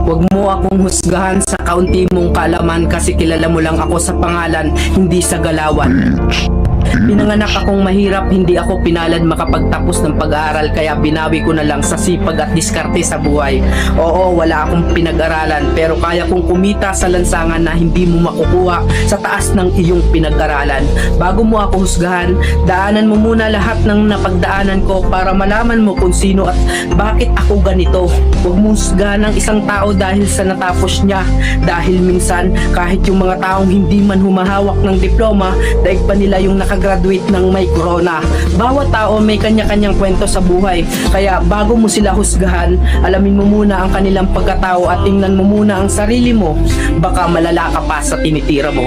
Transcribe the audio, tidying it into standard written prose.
Huwag mo akong husgahan sa kaunti mong kaalaman kasi kilala mo lang ako sa pangalan, hindi sa galawan. Pinanganak akong mahirap, hindi ako pinalad makapagtapos ng pag-aaral kaya binawi ko na lang sa sipag at diskarte sa buhay. Oo, wala akong pinag-aralan pero kaya kong kumita sa lansangan na hindi mo makukuha sa taas ng iyong pinag-aralan. Bago mo ako husgahan, daanan mo muna lahat ng napagdaanan ko para malaman mo kung sino at bakit ako ganito. Huwag mo husgahan ng isang tao dahil sa natapos niya, dahil minsan kahit yung mga taong hindi man humahawak ng diploma, daig pa nila yung nakagraduate ng may corona. Bawat tao may kanya-kanyang kwento sa buhay, kaya bago mo sila husgahan, alamin mo muna ang kanilang pagkatao at tingnan mo muna ang sarili mo. Baka malala ka pa sa tinitira mo.